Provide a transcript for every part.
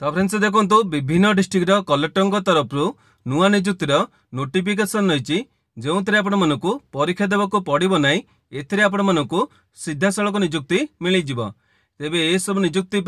तो फ्रेंड्स देखो विभिन्न डिस्ट्रिक्ट कलेक्टर तरफ नुआ निजुक्तिर नोटिफिकेशन रही जो आपको परीक्षा देवाक पड़ो ना ए सीधा सड़क निजुक्ति मिल जाव। तेबे ये सब निजुक्ति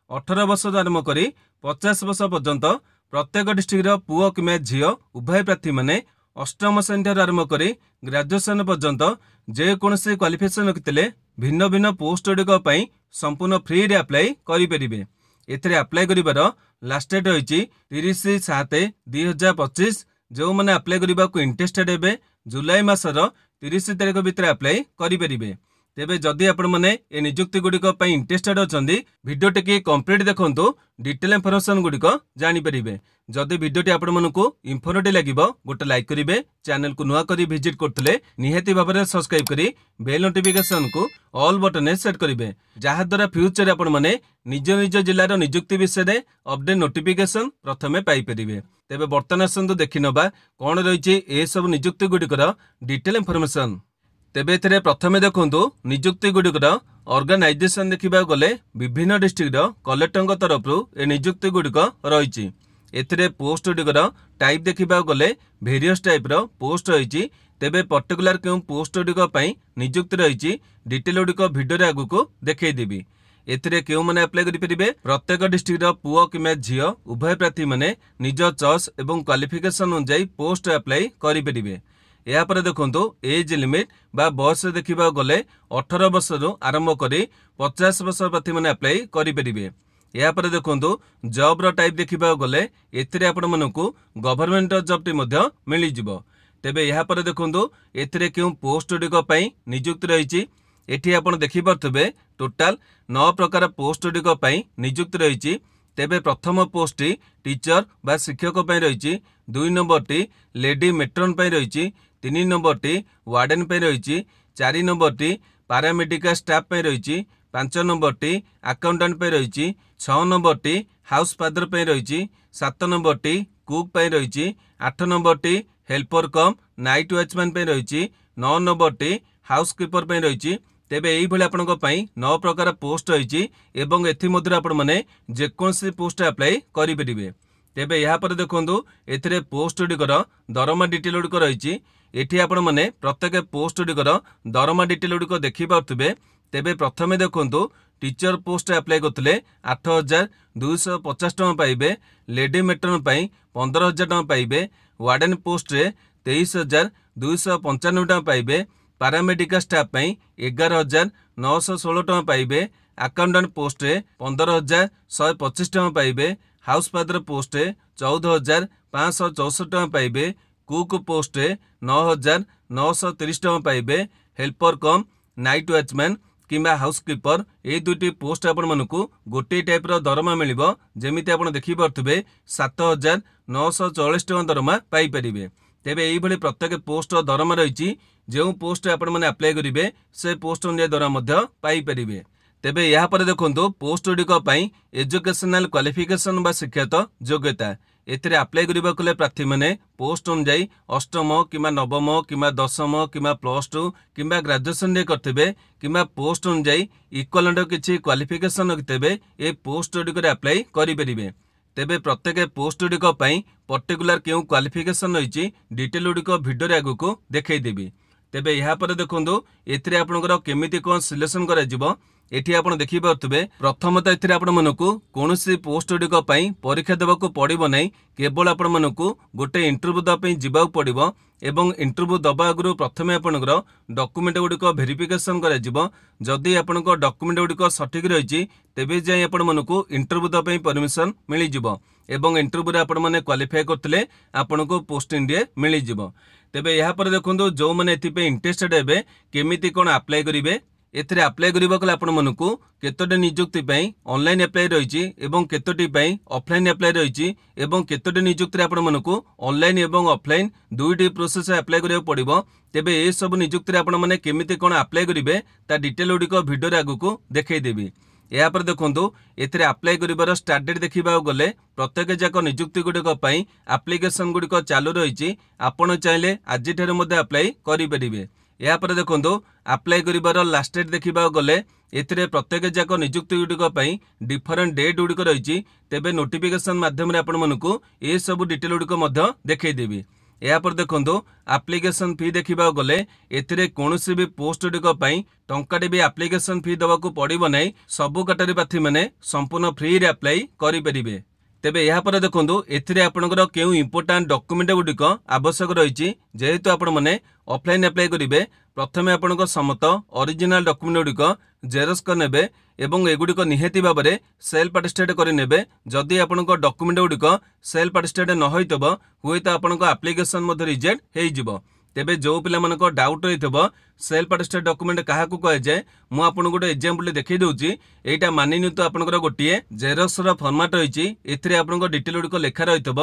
18 वर्ष आरंभ कर 50 वर्ष पर्यंत प्रत्येक डिस्ट्रिक्ट पुओ कि झी उभय प्रार्थी मैंने अष्टम श्रेणी आरंभ कर ग्रेजुएशन पर्यंत जेकोसी क्वालिफिकेशन रखिते भिन्न भिन्न पोस्ट गुड़िक संपूर्ण फ्री रे अप्लाई करेंगे। एथिरे अप्लाई करिबार लास्ट डेट रही 30/7/2025। जो मैंने अप्लाई करने को इंटरेस्टेड हे जुलाई मासर 30 तारीख भितर अप्लाई करेंगे। तेबे जदि आपण मैंने ए निजुक्ति गुड़िक इंटरेस्टेड अच्छा भिडियो टी कंप्लीट देखो डिटेल इनफॉरमेशन गुड़िक जानीपर। जदि भिडियोटी आपण मानक इनफॉर्मेटिव लगे गोटे लाइक करेंगे। चैनल को नुआ कर विजिट करते निहाती भाव में सब्सक्राइब करी बेल नोटिफिकेशन को ऑल बटन सेट करेंगे जहाद्वारा फ्यूचर आपण मैंने निज निज जिलार निजुक्ति विषय में अपडेट नोटिफिकेशन प्रथमे पाइपर। तेबे बर्तमान आसतु देखि नबा कौन रही ए सब निजुक्ति गुड़िकर डिटेल इनफॉरमेशन। तेबे एथिरे प्रथमे देखंतु निजुक्ति गुड़िकर ऑर्गेनाइजेशन देखा गले विभिन्न डिस्ट्रिक्ट कलेक्टर तरफ ए निजुक्ति गुड़िक रही। एथिरे पोस्ट गुड़िकर टाइप देखा गले वेरियस टाइप रो पोस्ट रही। तेबे पर्टिकुलर क्यों पोस्ट गुड़िक निजुक्ति रही डिटेल गुड़िक भिडियो आगु देखईदेवी। एथिरे क्यों मैंने अप्लाई करेंगे प्रत्येक डिस्ट्रिक्ट पुओ कि झी उभय प्रार्थी मैंने निज चॉइस एवं क्वालिफिकेशन अनुसार पोस्ट अप्लाई करेंगे। यापर देखो एज लिमिट बा बयस देखा गले 18 वर्ष आरंभ कर 50 वर्ष प्रार्थी मैंने अप्लाई करेंगे। यापर देखो जॉब रो टाइप देखा गले एथिरे आपण मानकु गवर्नमेंट जॉब टी मिल जिवो। तेबे यापर देखो एथिरे क्यों पोस्ट गुड़िक निजुक्ति रही। एठी आपण देखि पारथबे टोटाल 9 प्रकार पोस्ट गुड़िक निजुक्ति रही। तेबे प्रथम पोस्ट टीचर बा शिक्षक रही, 2 नंबर टी लेडी मेट्रन रही, 3 नंबर टी वार्डन रही, 4 नंबर टी पैरामेडिकल स्टाफ रही, 5 नंबर टी अकाउंटेंट रही, 6 नंबर टी हाउस फादर रही, 7 नंबर टी कुक रही, 8 number T helper cum night watchman रही, 9 नंबर टी हाउस कीपर रही। तेबे यही भाई आपण 9 प्रकार पोस्ट रही एवं एथि आपण मैंने जेकोसी पोस्ट अप्लाई करेंगे। तेबे यापर देखो एथिरे पोस्ट गुड़िकर दरमा डिटेल गुड़िक रही। एठी आपण मैंने प्रत्येक पोस्ट गुड़िकर दरमा डिटेल गुड़िक देखि पारुथिबे। तेबे प्रथमे देखो टीचर पोस्ट अप्लाई करते 8,250 टଙ୍କା पाइबे, लेडी मेट्रन 15,000 टଙ୍କା पाइबे, वार्डन पोस्ट रे 23,295 टଙ୍କା पाइबे, पैरामेडिकल स्टाफ 11,916 टଙ୍କା पाइबे, अकाउंटेंट पोस्ट रे 15,125 टଙ୍କା पाइबे, हाउस फादर पोस्ट रे 14,564 टଙ୍କା पाइबे, कुक पोस्ट रे 9,930 टଙ୍କା पाइबे, हेल्पर कम नाइट वॉचमैन किंबा हाउस कीपर ये दुईटी पोस्ट आपण मानकु गोटे टाइप रो दरमा मिलिबो। जेमिति आपण देखि पारथबे 7,944 टଙ୍କା दरमा पाई परिबे। तेबे एही भली प्रत्येक पोस्ट दरमा रही। जो पोस्ट आपण माने अप्लाई करेंगे से पोस्ट अनुसार दरमा पाई परिबे। तेबे यहाँ पर देखो पोस्ट गुड़िक एजुकेशनल क्वालिफिकेशन बा शिक्षागत योग्यता एथिरे अप्लाई करबा कले प्रार्थी माने पोस्ट अनुसार अष्टम किंबा नवम किंबा दशम किंबा +2 किंबा ग्रेजुएशन रे करथिबे किंबा पोस्ट अनुसार इक्विवेलेंट किछि क्वालिफिकेशन रखितेबे ए पोस्ट गुड़िक अप्लाई करेंगे। तेबे प्रत्येक पोस्ट गुड़िक पर्टिकुलर क्यों क्वालिफिकेशन रही डिटेल गुड़िक भिडियो आगु देखईदेवी। तेबे यहाँ पर देखो एथिरे आपनकर केमिति कोन सिलेक्शन करा जिवो। एठी आपण देखि पारुथिबे प्रथमतः एथिरे आपण मानकु कोनोसी पोस्ट गुड़िक परीक्षा देवाक पड़ो ना, केवल आपण मानकु गोटे इंटरव्यू देवाई जीवाक पड़ो एवं इंटरव्यू दबा आगु प्रथमे आपनकर डॉक्यूमेंट गुड़िक वेरिफिकेशन करा जिवो। जदि आपनकर डॉक्यूमेंट गुड़िक सठिक रही तेबे जाई आपण मानकु इंटरव्यू देवाई परमिशन मिल जिवो एवं इंटरव्यू रे आपण माने क्वालिफाई करथिले आपनको पोस्टिंग रे मिल जिवो। तेबे यहाँ पर देखो जो मैंने एथिपे इंटरेस्टेड हेबे केमिति कोन अप्लाई करिवे। एथिरे अप्लाई करबा कले आपण मानकु केतोटी नियुक्ति पई ऑनलाइन अप्लाई रही एवं केतोटी पई ऑफलाइन अप्लाई रही एवं केतोटी नियुक्ति रे आपण मानकु ऑनलाइन एवं ऑफलाइन दुईटी प्रोसेस अप्लाई करियो पड़िबो। तेबे ए सब नियुक्ति रे आपण माने केमिति कोन अप्लाई करिवे ता डिटेल गुड़िक भिडियो रे आगु देखई देबी। यहाँ पर देखो एथिरे अप्लाई करिबार स्टार्ट डेट देखा गले प्रत्येक जाक नियुक्ति गुड़िक आप्लिकेसन गुड़िक चालू रही। आपण चाहिले आज अप्लाई करेंगे। यापर देखो अप्लाई कर लास्ट डेट देखा गले एथिरे प्रत्येक जाक नियुक्ति गुड़िक डिफरेंट डेट गुड़िक रही तेबे नोटिफिकेशन माध्यम आपण मानकु ए सब डिटेल गुड़िक देखईदेवी। यापर देखो एप्लिकेशन फी देखा गले एथिरे कौनसी भी पोस्ट गुड़िक टंकाटे भी एप्लिकेशन फी देवाक पड़ो ना। सबू कैटेगरी प्रार्थी मैंने संपूर्ण फ्री रे अप्लाई करें। तेबे यापर देखो एथिरे आपणकर केउ इंपोर्टाट डॉक्यूमेंट गुड़िक आवश्यक रही जेहेतु आपण मैंने ऑफलाइन अप्लाई करेंगे प्रथमे आपणकर समस्त ओरिजिनल डॉक्यूमेंट गुड़िक जेरक्स करने एवं एगुड़िक निहाती भाव में सेल्फ अटेस्टेड करने। जदि आपणकर डॉक्यूमेंट गुड़िक सेल्फ अटेस्टेड न होइतबो हुए तो आपणकर एप्लिकेशन रिजेक्ट हो। तेबे जो पिला मानक डाउट रही सेल्फ अटेस्टेड डॉक्यूमेंट क्या कहुए मु आपको गोटे एग्जांपल देखई दूची। एटा मानि नियंतु आपनकर गोटे जेरक्स फॉर्मेट रही एथिरे आपनकर डिटेल गुड़िक लेखा रही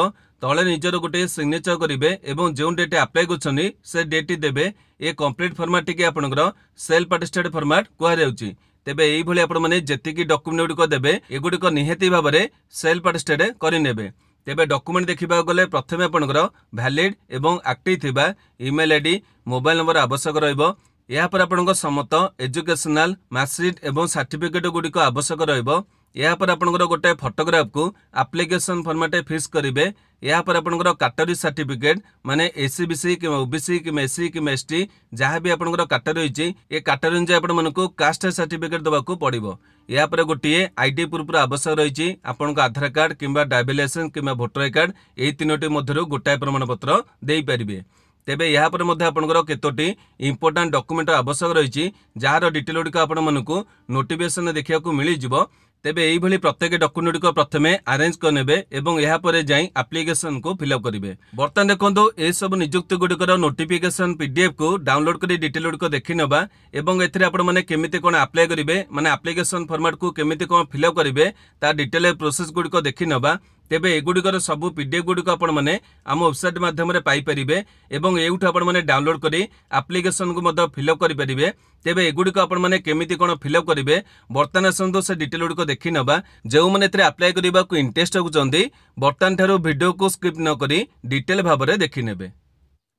तले निजर गोटे सिग्नेचर करेंगे और जो डेट अप्लाई कर से डेट देवे। ए कंप्लीट फॉर्मेट टी आपनकर सेल्फ अटेस्टेड फॉर्मेट कहुए। तेबे यही भाई आपण मैंने जेतिकी डॉक्यूमेंट गुड़िक देवे एगुड़िक निहाती भाव में सेल्फ अटेस्टेड करें। तेबे डॉक्यूमेंट देखा गले प्रथमे आपनकर वैलिड एवं एक्टिव थिबा ईमेल आईडी मोबाइल नंबर आवश्यक रहिबो। यापर आपनकर समस्त एजुकेशनल मार्कशीट एवं सर्टिफिकेट गुड़िक आवश्यक रहिबो। यापर आपनकर गोटे फोटोग्राफ को एप्लिकेशन फॉर्मेट फिक्स करेंगे। यापर आपनकर कैटेगरी सर्टिफिकेट माने एससीबीसी कि ओबीसी कि एससी कि एसटी जहाँ भी आपनकर कैटेगरी रही ए कैटेगरी अनुसार आपण मानकु कास्ट सर्टिफिकेट देवाक पड़ो। यापर गोटे आईडी प्रूफ आवश्यक रही आपनकर आधार कार्ड किंबा ड्राइविंग लाइसेंस किंबा वोटर आई कार्ड यही तीनोटी मध्य गोटाए प्रमाणपत्र दे पारे। तेबे यहाँ पर आपनकर केतोटी इंपोर्टाट डॉक्यूमेंट आवश्यक रही जार डिटेल गुड़िक आपण मानकु नोटिफिकेशन देखा मिल जाव। तेबे यही भली प्रत्येक डॉक्यूमेंट को प्रथमे अरेंज करने एवं यहाँ पर जाई एप्लिकेशन को फिलअप करेंगे। बर्तमान देखो ए सब नियुक्ति गुड़िकर नोटिफिकेशन पीडीएफ को डाउनलोड कर डिटेल गुड़िक देखी नवा एवं एथिरे आपण माने केमिति कोन अप्लाई करेंगे माने एप्लिकेशन फॉर्मेट को केमिति कोन फिलअप करेंगे ता डिटेल प्रोसेस गुड़िक देखी नवा। तेबे एगुड़िकर सबू पीडीएफ गुड़िक आपण माने आम वेबसाइट माध्यम पाई परिबे एवं एउठ आपण माने डाउनलोड करी एप्लिकेशन को मध्य फिलअप करि परिबे। तेबे एगुड़िक आपण माने केमिति कोन फिलअप करेंगे बर्तमान आसतु से डिटेल गुड़िक देखी नवा। जो मैंने अप्लाई करने को इंटरेस्ट होती बर्तमान ठारू वीडियो को स्किप न करी डिटेल भाव में देखी नेबे।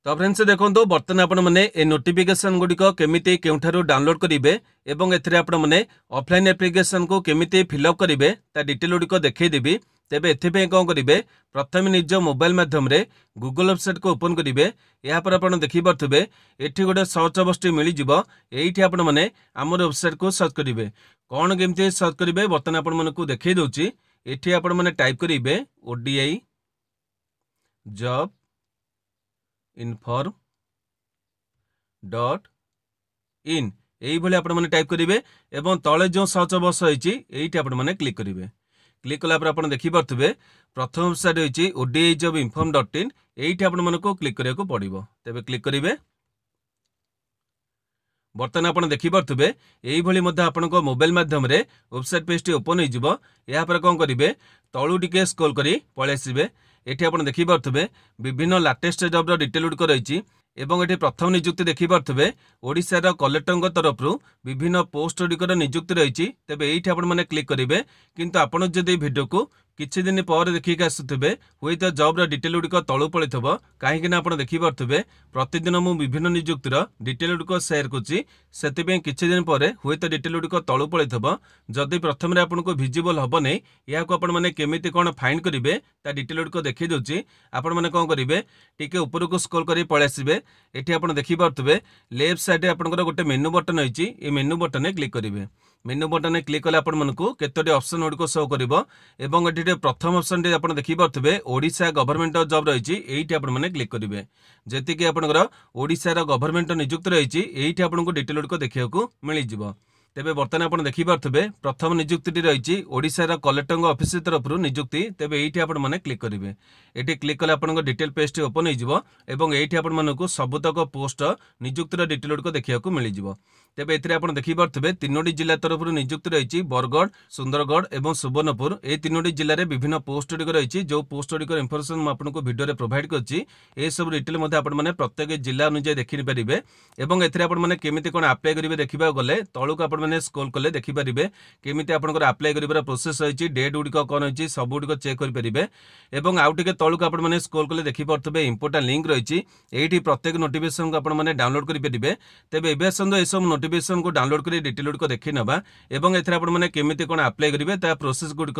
तो फ्रेंड्स देखो बर्तमान आपण मैंने ए नोटिफिकेशन गुड़िक केमिति केउठारू डाउनलोड करेंगे एवं एथिरे आपण मैंने ऑफलाइन एप्लिकेशन को केमिति फिलअप करेंगे ता डिटेल गुड़िक देखईदेवी। तेबे एथिपे कौन करेंगे प्रथम निज मोबाइल माध्यम रे गूगल वेबसाइट को ओपन करेंगे। यहाँ पर आप देखी पारे एठी गोटे सर्च बक्स मिल जाव ये आपण मैंने आम वेबसाइट को सर्च करेंगे। कौन केमती सर्च करेंगे बर्तमान आपण मानकु देखई दूची। एठी आपण मैंने टाइप करेंगे ODI job inform dot in यही भाई आपण मैंने टाइप करेंगे एवं तले जो सर्च बक्स रही ये आपण मैंने क्लिक करेंगे। क्लिक कला आप देखिपे प्रथम वेबसाइट रही ODI job inform dot in ये आपण मानकु क्लिक करने पड़ो। तेबे क्लिक करेंगे बर्तमान आप देखिपे यही भाई आपण मोबाइल माध्यम वेबसाइट पेज टी ओपन हो। यहाँ पर कौन करेंगे तलू टिके स्क्रॉल करी पळै आसिबे। एठी आपण देखिपे विभिन्न लेटेस्ट जॉब डिटेल गुड़िक रही एवं एठी प्रथम नियुक्ति देखिपे ओडिशार कलेक्टर तरफ विभिन्न पोस्ट गुड़िकर नियुक्ति रही। तेबे ये आपण मैंने क्लिक करेंगे किंतु आपण जदि वीडियो को किछि दिन पर देखिक आसुथे हुए तो जॉब डिटेल गुड़िक तलू पड़े कहीं आप देखिपे प्रतिदिन मु विभिन्न नियुक्तिर डिटेल गुड़िक सेयार करुँची से किछि दिन पर हुए तो डिटेल गुड़िक तलू पड़े जदि प्रथम आपको भिजिबल हम नहीं या मैंने केमिति कौन फाइंड करेंगे ता डिटेल गुड़िक देखी दूसरी। आपण मैंने कौन करेंगे टिके ऊपर को स्क्रॉल कर पळै आसिबे। एठी आपण देखिपे लेफ्ट साइड आपनकर गोटे मेनू बटन रही ये मेनू बटन क्लिक करेंगे। मेनू बटन क्लिक कले आपण मानकु केतोटी ऑप्शन गुड़िक शो करिवो एवं एठी प्रथम ऑप्शन टी आपण देखिपे ओडिशा गवर्नमेंट जॉब रही ये आपण मैंने क्लिक करेंगे। जेतिकी आपनकर ओडिशार गवर्नमेंट नियुक्ति रही ये आपको डिटेल गुड़िक देखा मिल जाव। तेबे बर्तमान आप देखिपे प्रथम नियुक्ति रही ओडिशार कलेक्टर ऑफिस तरफ नियुक्ति। तेबे ये आपण मैंने क्लिक करेंगे। ये क्लिक कले आपन डिटेल पेज टी ओपन हो ये आपण मानकु सबुतक पोस्ट नियुक्तिर डिटेल गुड़िक देखा मिल जाव। तेबे एथिरे आपण देखिपे तीनोटी जिला तरफ नियुक्ति रही बरगढ़ सुंदरगढ़ और सुवर्णपुर ये तीनोटी जिले में विभिन्न पोस्ट गुड़िक रही जो पोस्ट गुड़िक इनफॉरमेशन आपको वीडियो प्रोवाइड कर सब डिटेल प्रत्येक जिला अनुसार देखी पारे। एथिरे आपण मैंने केमिति कोन अप्लाई करेंगे देखा गले तलू आप आपने स्क्रॉल कले देखिपारे केमी आपंकर आप्लाय कर प्रोसेस रही डेट गुड़िक कौन रही सब गुड़िक चेक करेंगे और आउ टे तौक आपने स्क्रॉल कले देखिपे इंपोर्टां लिंक रही ये प्रत्येक नोटिफिकेशन को आपने डाउनलोड करेंगे तेज ए आसतु यह सब नोटिफिकेशन को डाउनलोड कर डिटेल गुड़िक देखी ना और एपने केमी कौन आप्लाय करेंगे प्रोसेस गुड़िक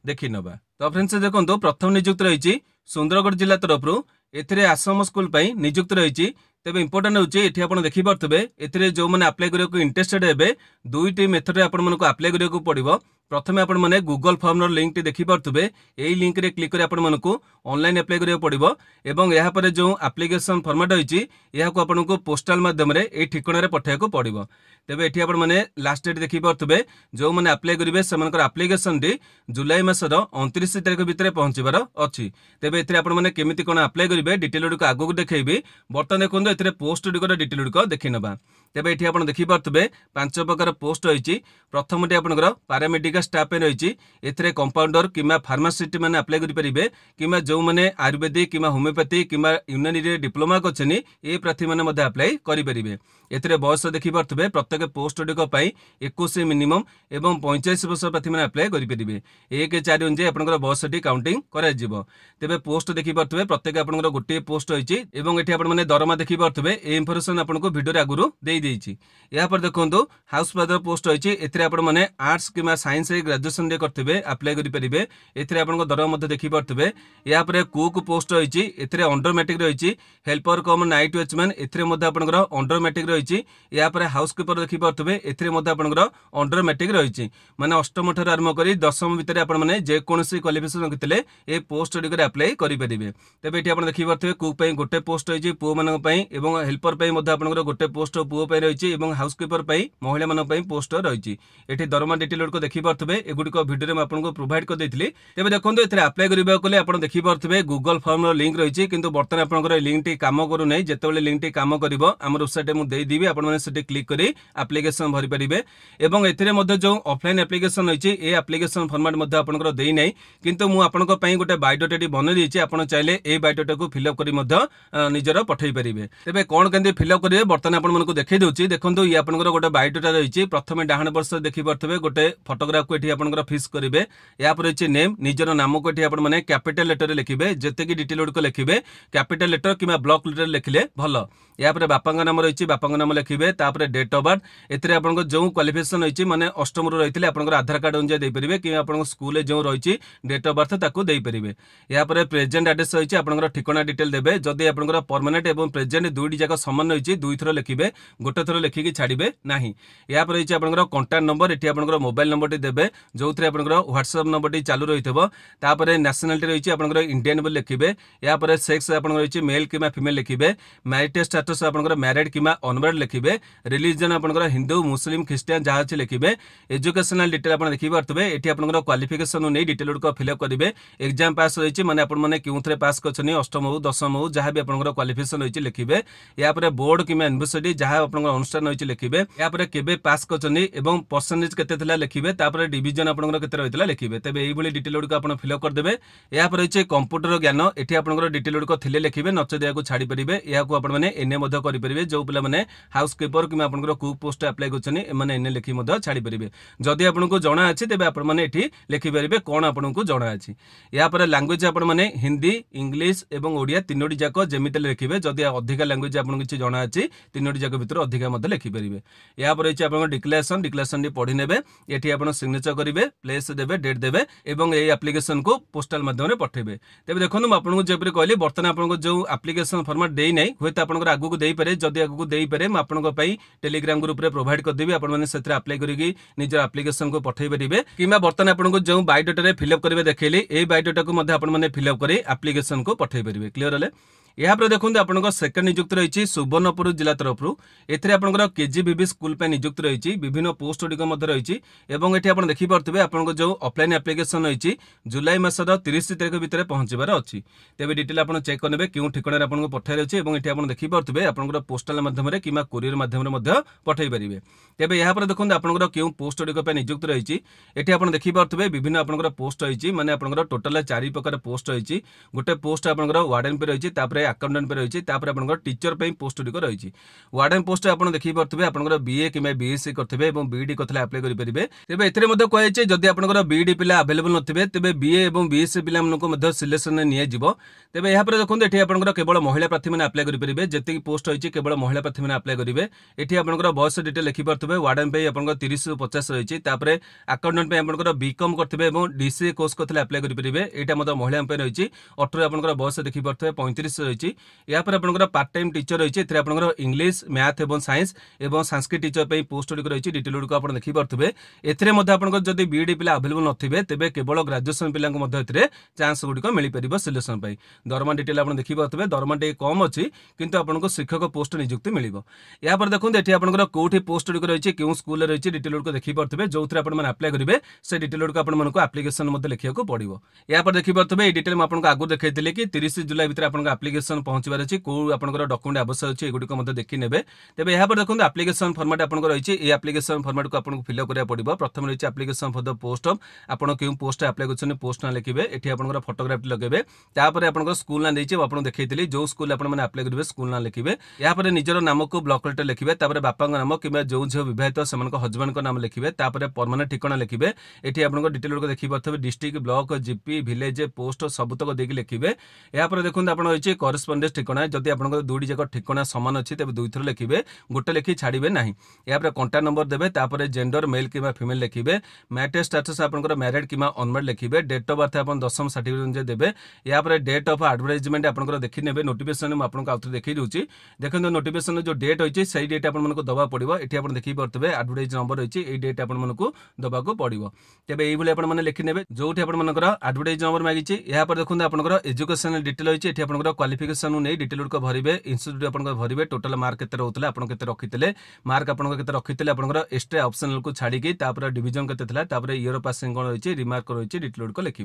देखी ना। तो फ्रेंड्स देखो प्रथम नियुक्त रही सुंदरगढ़ जिला तरफ एथिरे आश्रम स्कूल नियुक्त रही तेज इंपोर्टां होची एठी आपण देखि पारथबे एथिरे जो माने अप्लाई करियो इंटरेस्टेड हेबे दुईटी मेथड रे आपण मानको अप्लाई करियो पड़िबो। प्रथमे आपण माने गूगल फॉर्म रो लिंक टी देखि पारथबे एई लिंक रे क्लिक करी आपण मानको ऑनलाइन अप्लाई करियो पड़िबो एवं यहाँ पर जो एप्लिकेशन फॉर्मेट होईची या को आपण को पोस्टल माध्यम रे ए ठिकाना रे पठाया को पड़िबो। तेबे एठी आपण माने लास्ट डेट देखि पारथबे जो माने अप्लाई करिवे सेमानकर एप्लिकेशन टी जुलाई मासर 29 तारिख भितर पहुंचीबार अछि। तेबे एथिरे आपण माने केमिति कोन अप्लाई करिवे डिटेल गुडको आगु देखैबी बर्तमान देखो एथिरे पोस्ट गुडको डिटेल गुडको देखि नबा। तेबे एठी आपण देखि पारथबे पांच प्रकार पोस्ट होईची प्रथमटी आपनकर पैरामेडिकल स्टाफ पे रही एथिरे कंपाउंडर किमा फार्मासिस्ट माने अप्लाई करि परिबे किमा जो माने आयुर्वेदिक किमा होमियोपैथी किमा यूनानी रे डिप्लोमा करछनी ए प्रार्थी माने मध्ये अप्लाई करि परिबे। एथिरे बयस देखि पारथबे प्रत्येक पोस्ट गुडको पई 21 मिनिमम एवं 45 वर्ष प्रार्थी माने अप्लाई करि परिबे 1/4 अनुसार आपनकर बयसटी काउंटिंग करा जिवो। तेबे पोस्ट देखि पारथबे प्रत्येक आपनकर गोटे पोस्ट होईची एवं एठी आपण माने दरमा देखि पारथबे ए इंफॉर्मेशन आपनको वीडियो रे आगुरु देई देइची। या पर देखंतु हाउस फादर पोस्ट होईची एथिरे आपण माने आर्ट्स किमा साइंस रे ग्रेजुएशन रे करथबे अप्लाई करि परिबे एथिरे आपनको दरमा मध्ये देखि पारथबे। या पर कुक पोस्ट होईची एथिरे अंडर मैट्रिक रहिची हेल्पर कम नाइट वॉचमैन एथिरे मध्ये आपनकर अंडर मैट्रिक रहिची। या पर हाउसकीपर देखि पारथबे एथिरे मध्ये आपनकर अंडर मैट्रिक रहिची माने अष्टम ठार आरंभ करी दशम भितर आपण माने जे कोनोसी क्वालिफिकेशन रखितले ए पोस्ट रे अप्लाई करि परिबे। तेबे एठी आपण देखि पारथबे कुक पई गोटे पोस्ट होईची पुओ मानक पई एवं हेल्पर पई मध्ये आपनकर गोटे पोस्ट पुओ पई रहिची एवं हाउसकीपर पई महिला मानक पई पोस्ट रहिची। एठी दरमा डिटेल को देखि पारथबे एगुडिको वीडियो रे म आपनको प्रोवाइड कर देथिली। तेबे देखंतु एथिरे अप्लाई करिबा कोले आपण देखि पारथबे गूगल फॉर्म रो लिंक रहिची किंतु बर्तन आपनकर लिंक टी काम करू नै जेतेबेले लिंक टी काम करिवो हमर वेबसाइट मु देई दिबी आपण माने सेटे क्लिक करी एप्लिकेशन भरि परिबे एवं एथिरे मध्ये जो ऑफलाइन एप्लिकेशन रहिची ए एप्लिकेशन फॉर्मेट मध्ये आपनकर देई नै किंतु मु आपनको पई गोटे बायोडाटा टी बनै दिछि आपण चाहिले ए बायोडाटा को फिल अप करी मध्ये निजर पठै परिबे। तेबे कोन केंदे फिल अप करिवे बर्तन आपण मानको देखै दोछि देखंतु इ आपनकर गोटे बायोडाटा रहिची प्रथमे डाहण वर्ष देखि पारथबे गोटे फोटोग्राफ को एठी आपनकर फिक्स करिवे। या पर अछि नेम निजर नाम को एठी आपण माने कैपिटल लेटर रे लिखिबे जेते कि डिटेल को लिखिबे कैपिटल लेटर किमा ब्लॉक लेटर लिखिले भलो। या पर बापांगा नाम रहिची बापांगा नाम लिखिबे तापर डेट ऑफ बर्थ एथिरे आपनको जो क्वालिफिकेशन रहिची माने अष्टम रो रहितले आपनकर आधार कार्ड अनुसार देई परिबे कि आपनको स्कूल रे जो रहिची डेट ऑफ बर्थ ताको देई परिबे। या पर प्रेजेंट एड्रेस रहिची आपनकर ठिकाना डिटेल देबे जदी आपनकर परमानेंट एवं प्रेजेंट दुईटी जाक समान रहिची दुई थरो लिखिबे गोटे थरो लिखि कि छाडिबे नाही। या पर रहिची आपनकर कांटेक्ट नंबर एठी आपनकर मोबाइल नंबर टी देबे जोथरे आपनकर व्हाट्सएप नंबर टी चालू रहितबो तापर नेशनलिटी रहिची आपनकर इंडियन बोल लिखिबे। या पर सेक्स आपनकर रहिची मेल किमा फीमेल लिखिबे मैरिटल स्टेटस आपनकर मैरिड किमा अनमैरिड लिखिबे रिलीजन आपनकर हिंदू मुस्लिम ख्रिस्टियन जहा अछि लिखिबे। एजुकेशनल डिटेल आपण देखि पारथबे एठी आपनकर क्वालिफिकेशन नै डिटेल को फिल अप करिवे एग्जाम पास रहिची माने आपण माने केउथरे पास करछनी अष्टम हो दशम हो जहा भी आपनकर क्वालिफिकेशन रहिची लिखिबे। या पर बोर्ड किमा यूनिवर्सिटी जहा आपनकर अनुष्ठान रहिची लिखिबे। या पर केबे पास करछनी एवं परसेंटेज केते थिला लिखिबे तापर डिवीजन आपनकर केते रहितला लिखिबे। तबे एई भली डिटेल को आपण फिल अप कर देबे। या पर रहिची कंप्यूटर ज्ञान एठी आपनकर डिटेल को थिले लिखिबे नचदिया को छाडी परिबे या को आपण माने एने मध्ये करि परिबे जो पिला माने हाउसकीपर किमा आपनकर कुक पोस्ट अप्लाई करछनी ए माने एने लिखि मध्ये छाडी परिबे। जदी आपनको जणा अछि तेबे आपण माने एठी लिखि परिबे कोन आपनको जणा अछि। या पर लैंग्वेज आपण माने हिंदी इंग्लिश एवं ओडिया तीनोटी जाक जेमिते लिखिबे जदी अधिक लैंग्वेज आपनको किछि जणा अछि तीनोटी जाक भितर अधिक मध्ये लिखि परिबे। या पर अछि आपनको डिक्लेरेशन डी पढि नेबे एठी आपण सिग्नेचर करिवे प्लेस देबे डेट देबे एवं एई एप्लिकेशन को पोस्टल माध्यम रे पठेबे। तेबे देखनु म आपनको जेपरि कहली बर्तन आपनको जो एप्लिकेशन फॉर्मेट देई नै होय त आपनको आगु को देई पारे जदी आगु को देई पारे म आपनको पई टेलीग्राम ग्रुप रे प्रोवाइड कर देबी आपण माने सेत्रे अप्लाई करिकि निज एप्लिकेशन को पठेई परिबे किमा बर्तन आपनको जो बायोडाटा रे फिल अप करिवे देखैली ए बायोडाटा को मध्ये आपण माने फिल अप करी एप्लिकेशन को पठेई परिबे। क्लियर हले। यहाँ पर देखते आपंकर सेकेंड नियुक्त रही सुवर्णपुर जिला तरफ एथिरे आपंकर केजीबीबी स्कूल पे नियुक्त रही विभिन्न पोस्ट गुड़िक रही एवं ये आप देखिपे आपंकर जो ऑफलाइन एप्लिकेशन रही जुलाई मासर 30 तारिख भितर पहुंचबार अच्छी तेज डिटेल आप चेक करेंगे क्यों ठिकाना आपको पठाई अच्छे और ये आप देखिपे आपंकर पोस्टाल मध्यम कि कोरियर मध्यम पठई पारे। तेज यहाँ पर देखते आपंकर क्यों पोस्ट गुड़िक नियुक्त रही ये आप देखिपे विभिन्न आपंकर पोस्ट रही मैंने आपंकर टोटाल 4 प्रकार पोस्ट रही गोटे पोस्ट आपंकर वार्डन पे रही तापर अकाउंटेंट पे रही तापर आपनकर टीचर पे पोस्ट गुड़िक रही वार्डन पोस्ट आप देखी पारे आपंकर बीए कि बीएससी करते हैं बीडी करते अप्लाई करेंगे तेज एमध्ये कहुई जदि आपंकर बीडी पिला अवेलेबल नथिबे तेबे बीए और बीएससी पिला सिलेक्शन नियाजिबो तेबे यहाँ पर देखो ये आपंकर केवल महिला प्रार्थी मैंने अप्लाई करेंगे जी पोस्ट होती केवल महिला प्रार्थी मैंने अप्लाई करेंगे ये आपंकर बयस डिटेल लिखिपारे वार्डन पे आप 30 ରୁ 50 रही अकाउंटेंट पे आपंकर बीकॉम करते डीसीए कोर्स करते अप्लाई करेंगे यहाँ महिला रही 18 आपंकर बयस देखिपारे 35 रही यहाँ पर आपंकर पार्ट टाइम टीचर रही आपंकर इंग्लिश मैथ और साइंस और संस्कृत टीचर पे पोस्ट गुड़िक रही डिटेल गुड़िक आप देखिपारे एपंकर जब बीडी पिला अवेलेबल नथिबे तेबे केवल ग्रेजुएशन पिला चांस गुड़िक मिल पार सिलेक्शन पाई दरमा डिटेल आप देखिपारे दरमा टे कम अच्छी किंतु आपको शिक्षक पोस्ट नियुक्ति मिल यहाँ पर देखो ये आपंकर कौटी पोस्ट गुड़िक रही क्यों स्कूल रही डिटेल गुड़िक देखिपारे जो थे आप अप्लाई करेंगे से डिटेल गुड़िक आपको आप्लिकेसन लिखा पड़ो यहाँ पर देखिपारे ये डिटेल मुझे आगुरी देखी कि 30 जुलाई भितर आप आप्लिकेसन पहुंचार अच्छी कौ आप डॉक्यूमेंट आवश्यक अच्छी गुड़िक देखी ने तेज यहाँ पर देखो आप्लिकेसन फॉर्मेट आपको रही है आप्लिकेसन फॉर्मेट को आपको फिलअप करा पड़ो प्रथम रही application for the post of आपन क्यों पोस्ट अप्लाई कर पोस्ट ना लिखे ये आपंकर फोटोग्राफ लगे तापर आप स्कूल ना देखिए आपको देखी जो स्कूल आपने अप्लाई करेंगे स्कूल ना लिखे यहाँ पर निजर नाम को ब्लॉक लेटर लिखे बापा नाम कि जो झील विवाहित से हजबैंड नाम लिखे परमानेंट ठिकाना लिखे ये आप डिटेल गुड़िक देखिए district block GP village post सबुतक देकी लिखे यहाँ पर देखते आप रही करस्पंडेंस ठिकाना जदि आप दुईटी जाक ठिकाना सामान अच्छी तेज दुई थर लिखे गोटे लिखि छाड़े ना यहाँ पर कंटाक्ट नंबर देते जेंडर मेल कि फीमेल लिखे मैरिज स्टेटस आपंकर मैरिड कि अनमैरिड लिखे डेट ऑफ बर्थ आप 10th सर्टिफिकेट देवे यहाँ पर डेट ऑफ एडवर्टाइजमेंट आपंकर देखी ने नोटिफिकेशन आपको आउे देखी दूसरी देखो नोटिफिकेशन जो डेट होती है डेट आपको दवा पड़ो ये आप देखी पारे एडवर्टाइज नंबर रही है डेट आपको दवाक पड़ो तेज ये आपने लिखी ने जो आपर एडवर्टाइज नंबर मांगी यहाँ पर देखो आपंकर एजुकेशन डिटेल रही है ये क्वालिफिकेशन नहीं डिटेल गुड़िक भरवे इंस्टीट्यूट आप भरवे टोटाल मार्क के रोला आप रखी मार्क आपको रखी आपंकर एक्सट्रा ऑप्शनल को छाड़ी डिविजन के इयर पासिंग कौन रही रिमार्क रही डिटेल गुड़िक लिखे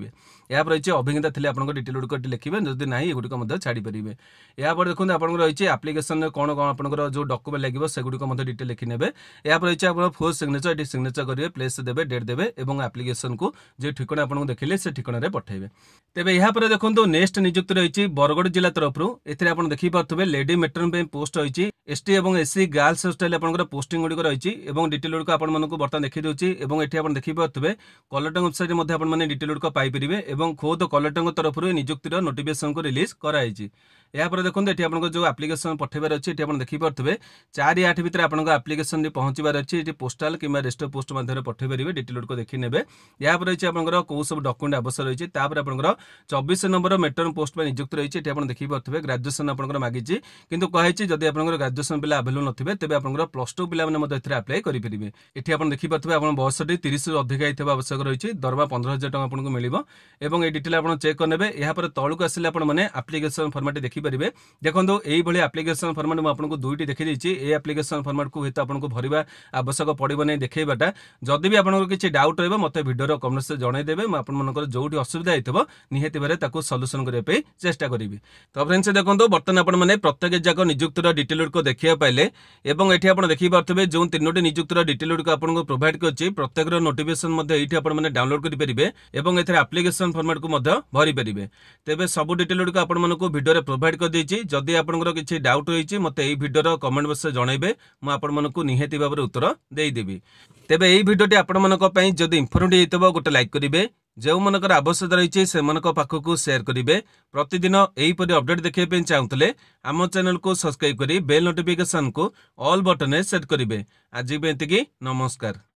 यहाँ पर रही अभिज्ञता थे आप डिटेल गुड़िक लिखे जब ना गुड़िक छाड़ी पारे यहाँ पर देखो आप रही आप्लिकेसन कौन कौन आपंकर जो डॉक्यूमेंट लगे से गुड़िक डिटेल लिखी ने यहाँ पर रही आप फोर सिग्नेचर ये सिग्नेचर करेंगे प्लेस देवे डेट देवे और आप्लिकेसन को जो ठिकाना आपको देखिले से ठिकाना पठेबे तेज यहाँ पर देखो नेक्स्ट नियुक्ति रही बरगढ़ जिला तरफ आप देखिपारे लेडी मेट्रन पे पोस्ट रही एसटी और एससी गर्ल्स हॉस्टल आपंकर पोस्टिंग गुड़िक रही डिटेल गुड़िक आपको बर्तमान देखी दूसरी ये आप देखिपारे कलेक्टर वेबसाइट आपने डिटेल गुड़िक पाइपर और खोद कलेक्टर तरफ नियुक्तिर नोटिफिकेशन को रिलीज कराई यहाँ पर देखो ये आपको जो आप्लिकेसन पठेबार अच्छी आप देखिपारे 4-8 भितर आपको आप्लिकेसन पहुंचार अच्छी ये पोस्टाल कि रेजिस्टर पोस्ट माध्यम पठे पारे डिटेल गुड़िक देखी ने यहाँ पर रही आपंकर कौ सब डॉक्यूमेंट आवश्यक रही है आपंकर 24 नंबर मेट्रन पोस्ट नियुक्त रही है ये देखिपारे ग्रेजुएशन आपंकर मागी किंतु कही जब आप ग्रेजुएशन पिला अवेलेबल नथिबे तेबे आपंकर +2 पिला माने अप्लाई करेंगे ये आप देखिपारे आप बयस 30 ରୁ अधिक आवश्यक रही दरमा 15,000 टका आपको मिलिबो एवं ये डिटेल आप चेक करने यहाँ पर तलू आसिले आपने आप्लिकेसन फॉर्मेट देखिपारे देखो यही आप्लिकेसन फॉर्मेट मुझे आपको दुईटी देखी देती ये आप्लिकेसन फॉर्मेट को हूँ आपको भरवा आवश्यक पड़ो नहीं देखा जदि भी आपको किसी डाउट रहा मत भिडियो कमेंट से जनईदेवे मुझे जो असुविधा होता निहती भाव सल्यूशन करने चेष्टा करी तो फ्रेंड्स देखो बर्तमान आपने प्रत्येक जाक नियुक्तिर डिटेल गुड़िक देखा पाइले और ये आप देखिपारे जो 3टी नियुक्तिर डिटेल गुड़िक आपको प्रोवाइड कर प्रत्येक नोटिफिकेशन ये आपने डाउनलोड करेंगे और ये आप्लिकेसन फॉर्मेट को भरी पारे तेज सब डिटेल गुड़िक आपको भिडियो प्रोवाइड कर जदि आपंकर किसी डाउट रही मत यही भिडियो कमेंट बक्स जनइबे मुझे निहती भाव उत्तर देदेवि तेज यही भिडियोटी आपण जदि इनफर्मेटिव होता गोटे लाइक करेंगे जो मनकर आवश्यकता रही से पाखक शेयर करेंगे प्रतिदिन यहीपरि अपडेट देखा चाहूले आम चैनल को सब्सक्राइब कर बेल नोटिफिकेशन को ऑल बटन सेट करेंगे आज नमस्कार।